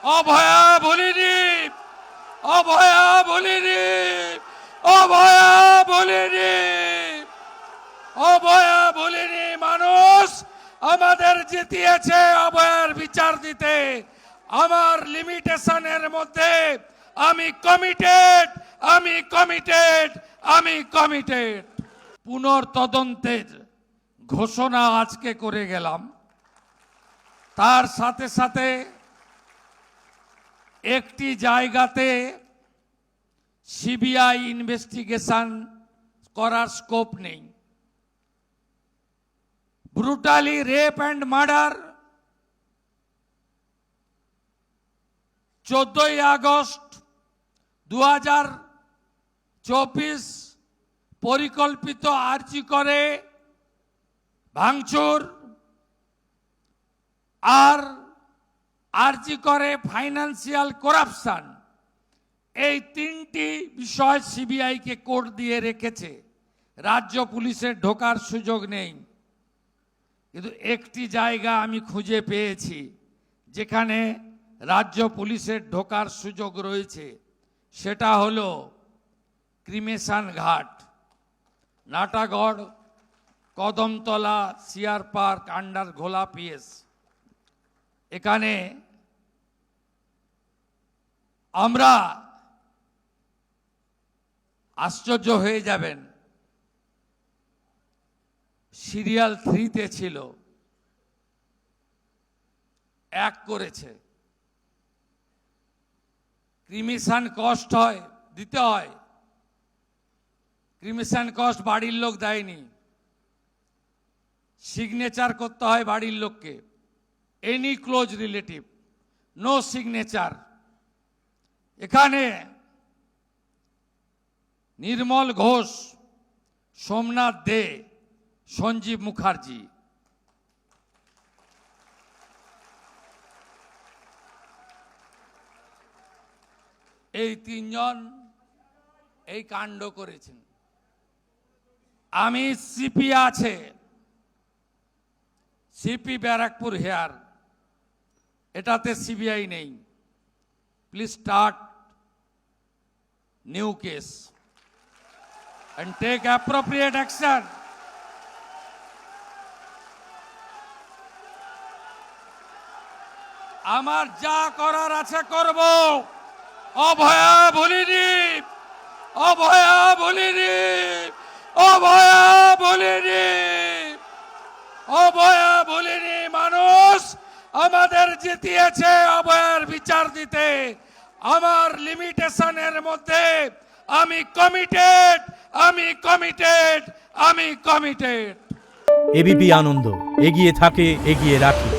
অভয়া বলিনি, অভয়া বলিনি, অভয়া বলিনি, অভয়া বলিনি। মানুষ আমাদের জিতিয়েছে অভয়ার বিচার দিতে। আমার লিমিটেশনের মধ্যে আমি কমিটেড, আমি কমিটেড, আমি কমিটেড। পুনর্তদন্তের ঘোষণা আজকে করে গেলাম। তার সাথে সাথে একটি জায়গাতে সিবিআই ইনভেস্টিগেশন করার স্কোপ নেই। ব্রুটালি রেপ অ্যান্ড মার্ডার 14ই আগস্ট 2024 পরিকল্পিত আর্জি করে ভাঙচুর আর আর্জি করে ফাইন্যান্সিয়াল করাপশন, এই তিনটি বিষয় সিবিআইকে কোর্ট দিয়ে রেখেছে। রাজ্য পুলিশের ঢোকার সুযোগ নেই। কিন্তু একটি জায়গা আমি খুঁজে পেয়েছি যেখানে রাজ্য পুলিশের ঢোকার সুযোগ রয়েছে, সেটা হলো ক্রিমেশন ঘাট, Natagarh, Kadamtala, CR park, under ঘোলা পিএস। এখানে আমরা আশ্চর্য হয়ে যাবেন, সিরিয়াল 3-তে ছিল, 1 করেছে। ক্রিমিশন কস্ট হয়, দিতে হয়। ক্রিমিশন কস্ট বাড়ির লোক দেয়নি, সিগনেচার করতে হয় বাড়ির লোককে। Any close relative, no signature. এখানে নির্মল ঘোষ, সোমনাথ দে, সঞ্জীব মুখার্জি, এই 3 জন এই কাণ্ড করেছেন। আমি সিপি আছে, সিপি ব্যারাকপুর হেয়ার, এটাতে সিবিআই নেই। Please start new case and take appropriate action. আমার যা করার আছে করব। অভয়া বলিনি, অভয়া বলিনি, অভয়া বলিনি, অভয়া বলিনি। মানুষ আমাদের জিতিয়েছে অভয়ার বিচার দিতে। আমার লিমিটেশনের মধ্যে আমি কমিটেড, আমি কমিটেড, আমি কমিটেড। এবিপি আনন্দ, এগিয়ে থাকে, এগিয়ে রাখে।